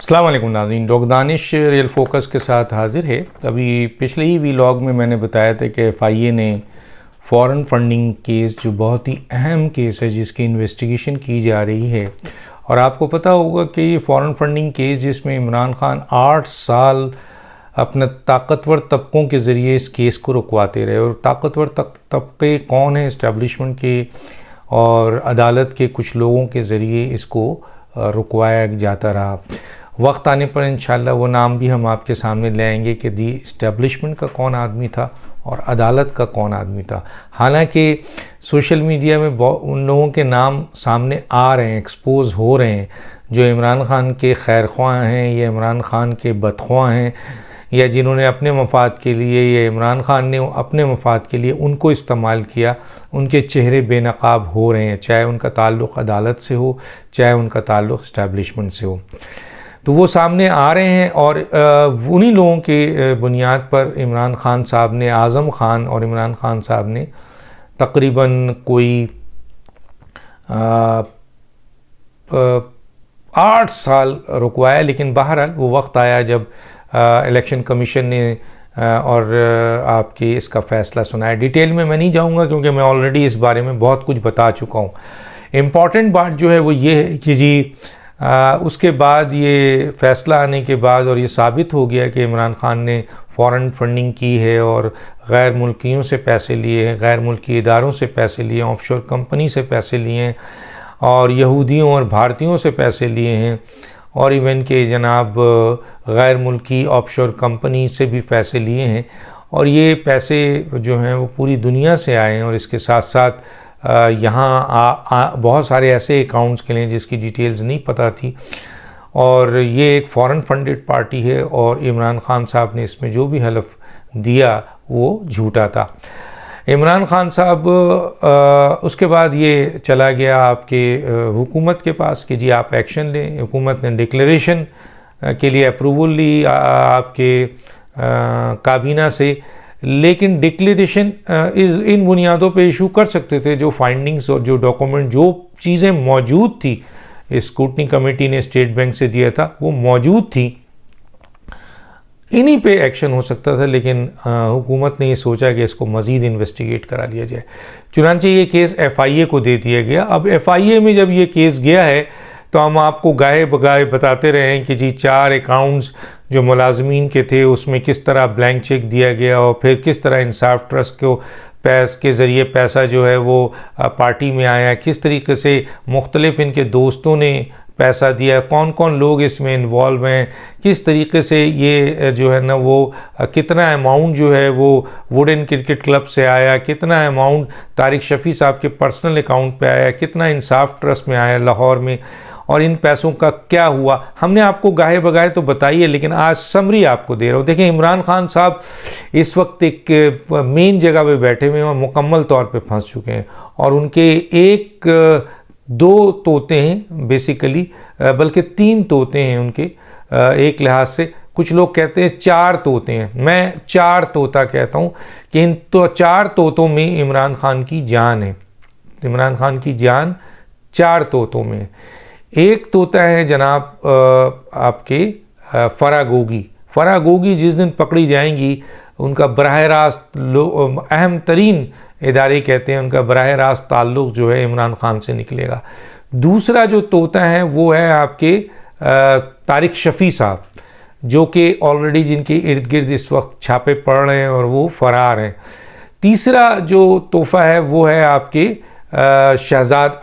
अस्सलाम वालेकुम नाज़रीन, डॉक्टर दानिश रियल फोकस के साथ हाजिर है। अभी पिछले ही व्लॉग में मैंने बताया था कि FIA ने फ़ॉरेन फंडिंग केस, जो बहुत ही अहम केस है जिसकी इन्वेस्टिगेशन की जा रही है, और आपको पता होगा कि ये फ़ॉरेन फंडिंग केस जिसमें इमरान खान 8 साल अपने ताकतवर तबकों के ज़रिए इस केस को रुकवाते रहे। और ताकतवर तबके कौन हैं? इस्टेब्लिशमेंट के और अदालत के कुछ लोगों के ज़रिए इसको रुकवाया जाता रहा। वक्त आने पर इंशाल्लाह वो नाम भी हम आपके सामने ले आएंगे कि दी इस्टेब्लिशमेंट का कौन आदमी था और अदालत का कौन आदमी था। हालांकि सोशल मीडिया में उन लोगों के नाम सामने आ रहे हैं, एक्सपोज हो रहे हैं, जो इमरान खान के खैरख्वाह हैं या इमरान खान के बदख्वाह हैं, या जिन्होंने अपने मफाद के लिए या इमरान खान ने अपने मफाद के लिए उनको इस्तेमाल किया। उनके चेहरे बेनकाब हो रहे हैं, चाहे उनका ताल्लुक़ अदालत से हो, चाहे उनका ताल्लुक़ इस्टेब्लिशमेंट से हो, तो वो सामने आ रहे हैं। और उन्हीं लोगों के बुनियाद पर इमरान खान साहब ने, आज़म खान और इमरान खान साहब ने तकरीबन कोई 8 साल रुकवाया। लेकिन बहरहाल वो वक्त आया जब इलेक्शन कमीशन ने और आपकी इसका फ़ैसला सुनाया। डिटेल में मैं नहीं जाऊंगा क्योंकि मैं ऑलरेडी इस बारे में बहुत कुछ बता चुका हूँ। इम्पॉर्टेंट बात जो है वो ये है कि जी उसके बाद ये फ़ैसला आने के बाद और ये साबित हो गया कि इमरान खान ने फ़ॉरेन फंडिंग की है और गैर मुल्कियों से पैसे लिए हैं, गैर मुल्की इदारों से पैसे लिए, ऑफशोर कंपनी से पैसे लिए हैं, और यहूदियों और भारतीयों से पैसे लिए हैं, और इवन के जनाब गैर मुल्की ऑफशोर कंपनी से भी पैसे लिए हैं। और ये पैसे जो हैं वो पूरी दुनिया से आए हैं। और इसके साथ साथ यहाँ बहुत सारे ऐसे अकाउंट्स के लिए जिसकी डिटेल्स नहीं पता थी, और ये एक फ़ॉरेन फंडेड पार्टी है, और इमरान खान साहब ने इसमें जो भी हलफ दिया वो झूठा था। इमरान खान साहब उसके बाद ये चला गया आपके हुकूमत के पास कि जी आप एक्शन लें। हुकूमत ने डिक्लेरेशन के लिए अप्रूवल ली आपके काबीना से, लेकिन डिक्लेरेशन इन बुनियादों पे इशू कर सकते थे जो फाइंडिंग्स और जो डॉक्यूमेंट, जो चीज़ें मौजूद थी, स्क्रूटनी कमेटी ने स्टेट बैंक से दिया था, वो मौजूद थी, इन्हीं पे एक्शन हो सकता था। लेकिन हुकूमत ने ये सोचा कि इसको मज़ीद इन्वेस्टिगेट करा लिया जाए, चुनांचे ये केस FIA को दे दिया गया। अब FIA में जब ये केस गया है तो हम आपको गाहे बगाहे बताते रहे हैं कि जी 4 अकाउंट्स जो मुलाजमीन के थे उसमें किस तरह ब्लैंक चेक दिया गया, और फिर किस तरह इंसाफ ट्रस्ट को के ज़रिए पैसा जो है वो पार्टी में आया, किस तरीके से मुख्तलिफ इनके दोस्तों ने पैसा दिया, कौन कौन लोग इसमें इन्वॉल्व हैं, किस तरीके से ये जो है ना वो कितना अमाउंट जो है वो वुडन क्रिकेट क्लब से आया, कितना अमाउंट तारिक शफ़ी साहब के पर्सनल अकाउंट पे आया, कितना इंसाफ ट्रस्ट में आया लाहौर में, और इन पैसों का क्या हुआ। हमने आपको गाहे बगाहे तो बताइए, लेकिन आज समरी आपको दे रहा हूँ। देखें, इमरान खान साहब इस वक्त एक मेन जगह पे बैठे हुए हैं और मुकम्मल तौर पे फंस चुके हैं, और उनके 1-2 तोते हैं बेसिकली, बल्कि 3 तोते हैं उनके एक लिहाज से। कुछ लोग कहते हैं 4 तोते हैं, मैं 4 तोता कहता हूँ कि इन 4 तोतों में इमरान खान की जान है। इमरान खान की जान 4 तोतों में है। एक तोता है जनाब आपके फराह गोगी जिस दिन पकड़ी जाएंगी, उनका बराह रास्त अहम तरीन इदारे कहते हैं, उनका बराह रास्त ताल्लुक़ जो है इमरान खान से निकलेगा। दूसरा जो तोता है वो है आपके तारिक शफ़ी साहब, जो कि ऑलरेडी जिनके इर्द गिर्द इस वक्त छापे पड़ रहे हैं और वो फ़रार हैं। तीसरा जो तोहफ़ा है वो है आपके शहजाद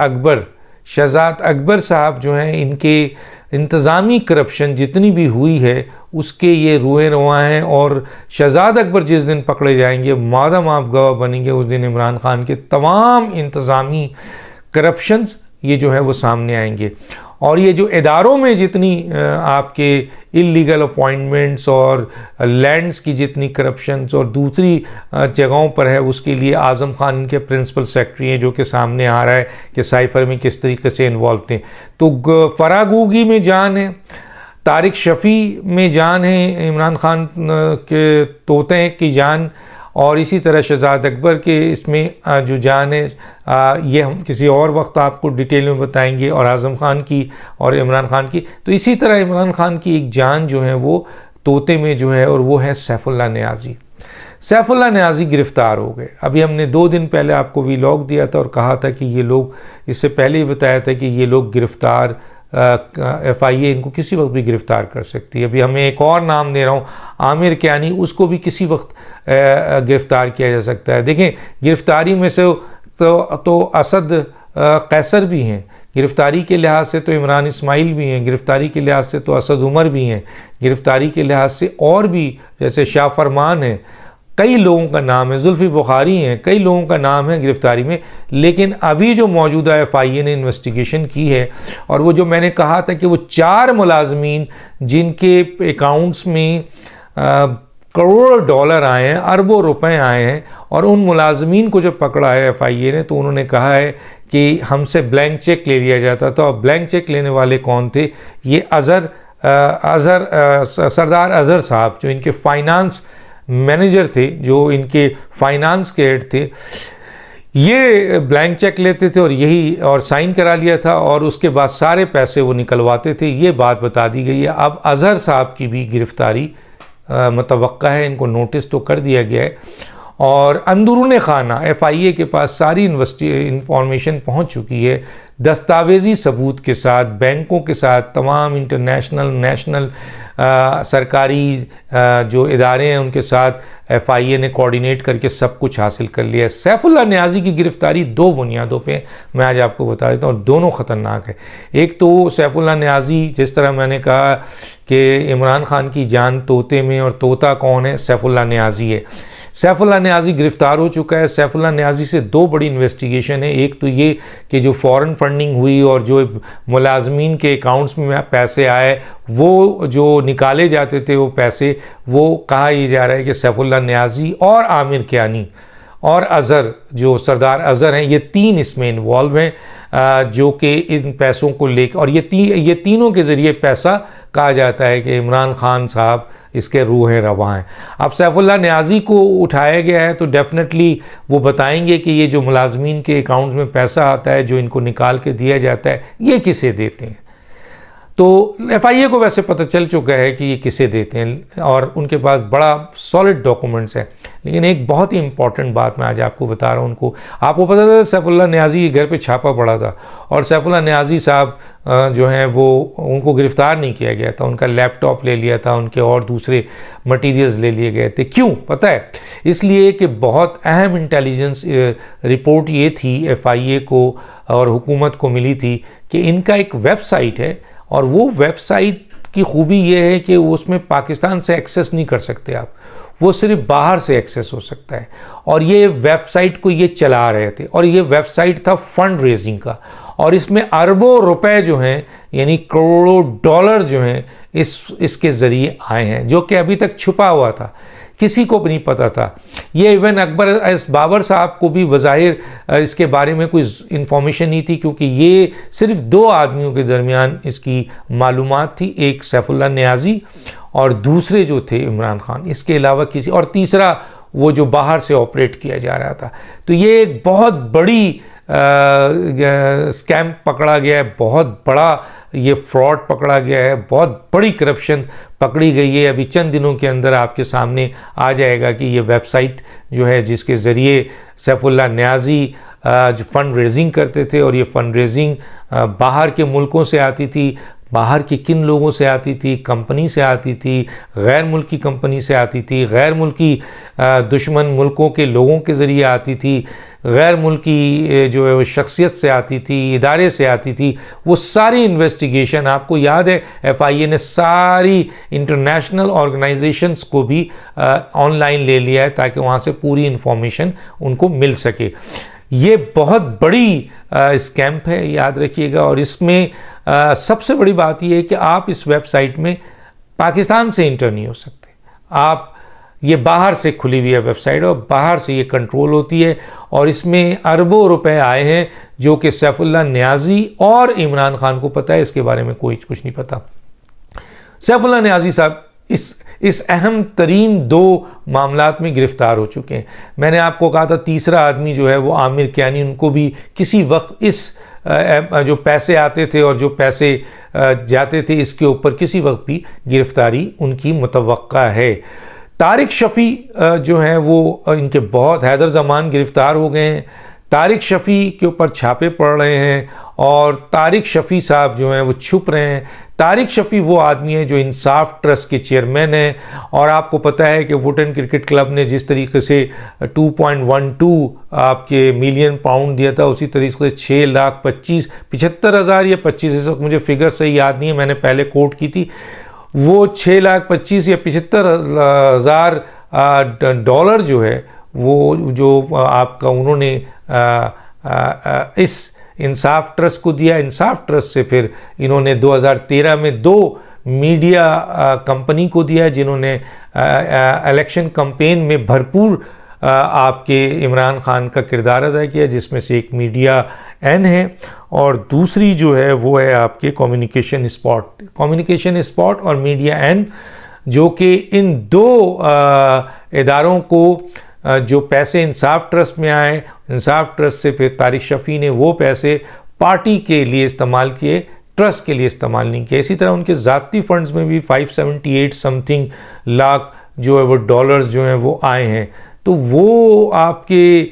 अकबर साहब जो हैं, इनके इंतज़ामी करप्शन जितनी भी हुई है उसके ये रूहे रवा हैं। और शहजाद अकबर जिस दिन पकड़े जाएंगे, मादम आप गवाह बनेंगे, उस दिन इमरान खान के तमाम इंतज़ामी करप्शंस ये जो है वो सामने आएंगे। और ये जो इदारों में जितनी आपके इल्लीगल अपॉइंटमेंट्स और लैंड्स की जितनी करप्शंस और दूसरी जगहों पर है, उसके लिए आज़म खान इनके प्रिंसिपल सेक्रेटरी हैं, जो कि सामने आ रहा है कि साइफर में किस तरीके से इन्वॉल्व थे। तो फरागूगी में जान है, तारिक शफ़ी में जान है, इमरान खान के तोते की जान, और इसी तरह शहजाद अकबर के इसमें जो जान है ये हम किसी और वक्त आपको डिटेल में बताएंगे, और आज़म खान की और इमरान खान की। तो इसी तरह इमरान खान की एक जान जो है वो तोते में जो है, और वो है सैफुल्लाह नियाज़ी। सैफुल्लाह नियाज़ी गिरफ़्तार हो गए। अभी हमने 2 दिन पहले आपको व्लॉग दिया था और कहा था कि ये लोग, इससे पहले ही बताया था कि ये लोग गिरफ़्तार, FIA इनको किसी वक्त भी गिरफ़्तार कर सकती है। अभी हमें एक और नाम दे रहा हूँ, आमिर कियानी, उसको भी किसी वक्त गिरफ़्तार किया जा सकता है। देखें, गिरफ़्तारी में से तो असद कैसर भी हैं, गिरफ़्तारी के लिहाज से तो इमरान इस्माइल भी हैं, गिरफ़्तारी के लिहाज से तो असद उमर भी हैं, गिरफ़्तारी के लिहाज से और भी जैसे शाह फरमान है, कई लोगों का नाम है, जुल्फ़ी बुखारी हैं, कई लोगों का नाम है गिरफ़्तारी में। लेकिन अभी जो मौजूदा FIA ने इन्वेस्टिगेशन की है, और वो जो मैंने कहा था कि वो 4 मुलाजमीन जिनके अकाउंट्स में करोड़ों डॉलर आए हैं, अरबों रुपए आए हैं, और उन मुलाजमीन को जब पकड़ा है FIA ने, तो उन्होंने कहा है कि हमसे ब्लैंक चेक ले लिया जाता था। और ब्लैंक चेक लेने वाले कौन थे? ये सरदार अज़हर साहब, जो इनके फाइनेंस मैनेजर थे, जो इनके फाइनेंस के हेड थे, ये ब्लैंक चेक लेते थे और साइन करा लिया था, और उसके बाद सारे पैसे वो निकलवाते थे। ये बात बता दी गई है। अब अज़हर साहब की भी गिरफ़्तारी मुतवक्का है, इनको नोटिस तो कर दिया गया है, और अंदरूनी खाना FIA के पास सारी इंफॉर्मेशन पहुंच चुकी है, दस्तावेजी सबूत के साथ, बैंकों के साथ, तमाम इंटरनेशनल, नेशनल सरकारी जो इदारे हैं उनके साथ FIA ने कोऑर्डिनेट करके सब कुछ हासिल कर लिया है। सैफुल्लाह नियाज़ी की गिरफ़्तारी 2 बुनियादों पे मैं आज आपको बता देता हूँ, और दोनों ख़तरनाक है। एक तो सैफुल्लाह नियाज़ी, जिस तरह मैंने कहा कि इमरान खान की जान तोते में, और तोता कौन है? सैफुल्लाह नियाज़ी है। सैफुल्लाह नियाज़ी गिरफ़्तार हो चुका है। सैफुल्लाह नियाज़ी से 2 बड़ी इन्वेस्टिगेशन है। एक तो ये कि जो फ़ॉरेन फंडिंग हुई और जो मुलाजमीन के अकाउंट्स में पैसे आए, वो जो निकाले जाते थे वो पैसे, वो कहा यह जा रहा है कि सैफुल्लाह नियाज़ी और आमिर कियानी और अज़हर, जो सरदार अज़हर हैं, ये 3 इसमें इन्वॉल्व हैं, जो कि इन पैसों को लेकर, और ये तीनों के ज़रिए पैसा कहा जाता है कि इमरान खान साहब इसके रूह रवां हैं। अब सैफुल्लाह नियाज़ी को उठाया गया है, तो डेफिनेटली वो बताएंगे कि ये जो मुलाजमीन के अकाउंट्स में पैसा आता है, जो इनको निकाल के दिया जाता है, ये किसे देते हैं। तो FIA को वैसे पता चल चुका है कि ये किसे देते हैं, और उनके पास बड़ा सॉलिड डॉक्यूमेंट्स है। लेकिन एक बहुत ही इंपॉर्टेंट बात मैं आज आपको बता रहा हूँ। आपको पता था सैफुल्लाह नियाज़ी के घर पे छापा पड़ा था, और सैफुल्लाह नियाज़ी साहब जो हैं वो, उनको गिरफ़्तार नहीं किया गया था, उनका लैपटॉप ले लिया था, उनके और दूसरे मटीरियल्स ले लिए गए थे। क्यों पता है? इसलिए कि बहुत अहम इंटेलिजेंस रिपोर्ट ये थी FIA को और हुकूमत को मिली थी कि इनका एक वेबसाइट है, और वो वेबसाइट की खूबी ये है कि उसमें पाकिस्तान से एक्सेस नहीं कर सकते आप, वो सिर्फ बाहर से एक्सेस हो सकता है। और ये वेबसाइट को ये चला रहे थे, और ये वेबसाइट था फंड रेजिंग का, और इसमें अरबों रुपए जो हैं, यानी करोड़ों डॉलर जो हैं, इसके ज़रिए आए हैं, जो कि अभी तक छुपा हुआ था, किसी को भी नहीं पता था। ये इवन अकबर एस बाबर साहब को भी बज़ाहिर इसके बारे में कोई इन्फॉर्मेशन नहीं थी, क्योंकि ये सिर्फ 2 आदमियों के दरमियान इसकी मालूमात थी, एक सैफुल्लाह नियाज़ी और दूसरे जो थे इमरान खान, इसके अलावा किसी, और तीसरा वो जो बाहर से ऑपरेट किया जा रहा था। तो ये एक बहुत बड़ी स्कैम पकड़ा गया है, बहुत बड़ा ये फ्रॉड पकड़ा गया है, बहुत बड़ी करप्शन पकड़ी गई है। अभी चंद दिनों के अंदर आपके सामने आ जाएगा कि ये वेबसाइट जो है, जिसके ज़रिए सैफुल्लाह नियाज़ी जो फंड रेजिंग करते थे, और ये फंड रेजिंग बाहर के मुल्कों से आती थी, बाहर के किन लोगों से आती थी? कंपनी से आती थी, गैर मुल्की कंपनी से आती थी, गैर मुल्की दुश्मन मुल्कों के लोगों के ज़रिए आती थी, गैर मुल्की जो है वो शख्सियत से आती थी, इदारे से आती थी। वो सारी इन्वेस्टिगेशन आपको याद है FIA ने सारी इंटरनेशनल ऑर्गेनाइजेशंस को भी ऑनलाइन ले लिया है, ताकि वहाँ से पूरी इंफॉर्मेशन उनको मिल सके। ये बहुत बड़ी स्कैम है, याद रखिएगा। और इसमें सबसे बड़ी बात यह है कि आप इस वेबसाइट में पाकिस्तान से इंटर नहीं हो सकते, आप, ये बाहर से खुली हुई है वेबसाइट, और बाहर से ये कंट्रोल होती है, और इसमें अरबों रुपए आए हैं, जो कि सैफुल्लाह नियाज़ी और इमरान खान को पता है, इसके बारे में कोई कुछ नहीं पता। सैफुल्लाह नियाज़ी साहब इस अहम तरीन 2 मामलात में गिरफ्तार हो चुके हैं। मैंने आपको कहा था तीसरा आदमी जो है वो आमिर कियानी, उनको भी किसी वक्त इस जो पैसे आते थे और जो पैसे जाते थे इसके ऊपर किसी वक्त भी गिरफ्तारी उनकी मुतवक्का है। तारिक शफ़ी जो हैं वो इनके बहुत, हैदर ज़मान गिरफ्तार हो गए हैं, तारिक शफ़ी के ऊपर छापे पड़ रहे हैं और तारिक शफ़ी साहब जो हैं वो छुप रहे हैं। तारिक शफ़ी वो आदमी है जो इंसाफ ट्रस्ट के चेयरमैन हैं और आपको पता है कि वुडन क्रिकेट क्लब ने जिस तरीके से 2.12 आपके मिलियन पाउंड दिया था, उसी तरीके से 6,75,000 या 25, इस वक्त मुझे फिगर सही याद नहीं है, मैंने पहले कोट की थी, वो 6,25,000 या 75,000 डॉलर जो है वो जो आपका उन्होंने इस इंसाफ ट्रस्ट को दिया। इंसाफ ट्रस्ट से फिर इन्होंने 2013 में 2 मीडिया कंपनी को दिया जिन्होंने इलेक्शन कैंपेन में भरपूर आपके इमरान खान का किरदार अदा किया, जिसमें से एक मीडिया एन है और दूसरी जो है वो है आपके कम्युनिकेशन स्पॉट और मीडिया एन, जो कि इन 2 इदारों को जो पैसे इंसाफ ट्रस्ट में आए, इंसाफ ट्रस्ट से फिर तारिक शफ़ी ने वो पैसे पार्टी के लिए इस्तेमाल किए, ट्रस्ट के लिए इस्तेमाल नहीं किया। इसी तरह उनके ज़ाती फंड्स में भी 578 समथिंग लाख जो है वो डॉलर्स जो हैं वो आए हैं। तो वो आपके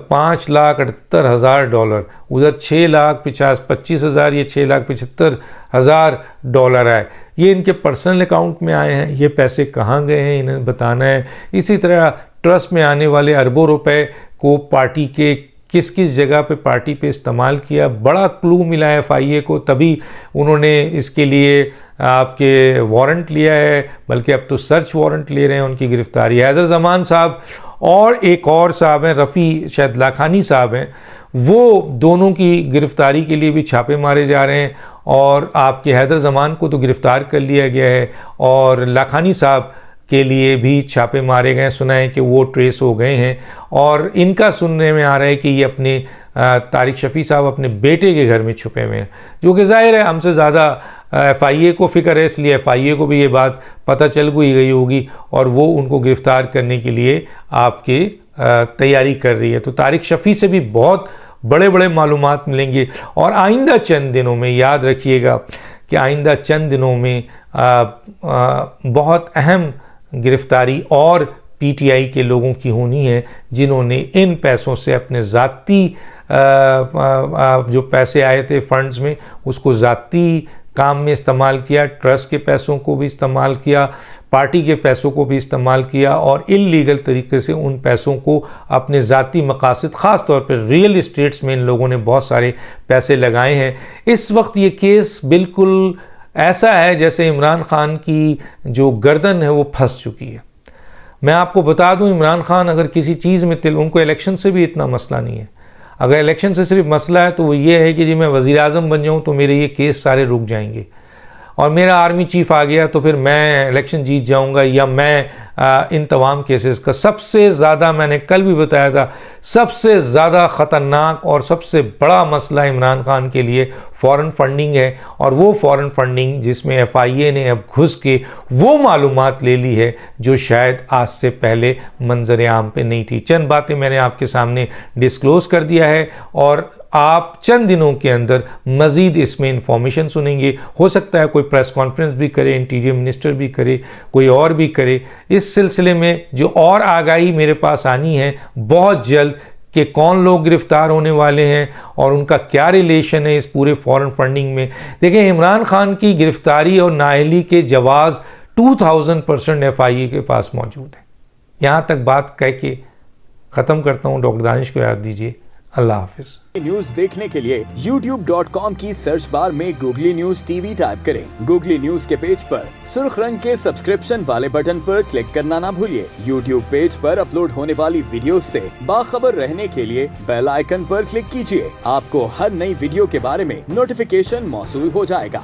5,78,000 डॉलर, उधर 6,25,000 या 6,75,000 डॉलर आए। ये इनके पर्सनल अकाउंट में आए हैं, ये पैसे कहाँ गए हैं इन्हें बताना है। इसी तरह ट्रस्ट में आने वाले अरबों रुपए को पार्टी के किस किस जगह पे पार्टी पे इस्तेमाल किया, बड़ा क्लू मिला है FIA को, तभी उन्होंने इसके लिए आपके वारंट लिया है, बल्कि अब तो सर्च वारंट ले रहे हैं उनकी गिरफ्तारी। हैदर ज़मान साहब और एक और साहब हैं, रफ़ी शायद लाखानी साहब हैं, वो दोनों की गिरफ्तारी के लिए भी छापे मारे जा रहे हैं और आपके हैदर ज़मान को तो गिरफ्तार कर लिया गया है और लाखानी साहब के लिए भी छापे मारे गए। सुना है कि वो ट्रेस हो गए हैं और इनका सुनने में आ रहा है कि ये अपने तारिक शफ़ी साहब अपने बेटे के घर में छुपे हुए हैं, जो कि ज़ाहिर है हमसे ज़्यादा FIA को फ़िक्र है, इसलिए FIA को भी ये बात पता चल गई होगी और वो उनको गिरफ़्तार करने के लिए आपके तैयारी कर रही है। तो तारिक शफ़ी से भी बहुत बड़े बड़े मालूमात मिलेंगे और आइंदा चंद दिनों में याद रखिएगा कि आइंदा चंद दिनों में बहुत अहम गिरफ्तारी और PTI के लोगों की होनी है, जिन्होंने इन पैसों से अपने ज़ाती जो पैसे आए थे फंड्स में उसको ज़ाती काम में इस्तेमाल किया, ट्रस्ट के पैसों को भी इस्तेमाल किया, पार्टी के पैसों को भी इस्तेमाल किया और इल्लीगल तरीके से उन पैसों को अपने ज़ाती मकासद, ख़ास तौर पर रियल इस्टेट्स में इन लोगों ने बहुत सारे पैसे लगाए हैं। इस वक्त ये केस बिल्कुल ऐसा है जैसे इमरान खान की जो गर्दन है वो फंस चुकी है। मैं आपको बता दूं, इमरान खान अगर किसी चीज़ में उनको इलेक्शन से भी इतना मसला नहीं है। अगर इलेक्शन से सिर्फ मसला है तो वो ये है कि जी मैं वज़ीर आज़म बन जाऊँ तो मेरे ये केस सारे रुक जाएंगे और मेरा आर्मी चीफ आ गया तो फिर मैं इलेक्शन जीत जाऊंगा, या मैं इन तमाम केसेस का सबसे ज़्यादा, मैंने कल भी बताया था, सबसे ज़्यादा ख़तरनाक और सबसे बड़ा मसला इमरान खान के लिए फ़ॉरेन फंडिंग है। और वो फ़ॉरेन फंडिंग जिसमें FIA ने अब घुस के वो मालूमात ले ली है जो शायद आज से पहले मंजर आम पे नहीं थी। चंद बातें मैंने आपके सामने डिस्क्लोज़ कर दिया है और आप चंद दिनों के अंदर मज़ीद इसमें इंफॉर्मेशन सुनेंगे। हो सकता है कोई प्रेस कॉन्फ्रेंस भी करे, इंटीरियर मिनिस्टर भी करे, कोई और भी करे। इस सिलसिले में जो और आगाही मेरे पास आनी है बहुत जल्द कि कौन लोग गिरफ्तार होने वाले हैं और उनका क्या रिलेशन है इस पूरे फॉरेन फंडिंग में। देखिए, इमरान खान की गिरफ्तारी और नाअहली के जवाज़ 2000% FIA के पास मौजूद है। यहाँ तक बात कह के ख़त्म करता हूँ। डॉक्टर दानिश को याद दीजिए। अल्लाह हाफिज। न्यूज देखने के लिए youtube.com की सर्च बार में गूगली न्यूज TV टाइप करें। गूगली न्यूज के पेज पर सुर्ख रंग के सब्सक्रिप्शन वाले बटन पर क्लिक करना ना भूलिए। YouTube पेज पर अपलोड होने वाली वीडियो से बाखबर रहने के लिए बेल आइकन पर क्लिक कीजिए। आपको हर नई वीडियो के बारे में नोटिफिकेशन मौसूल हो जाएगा।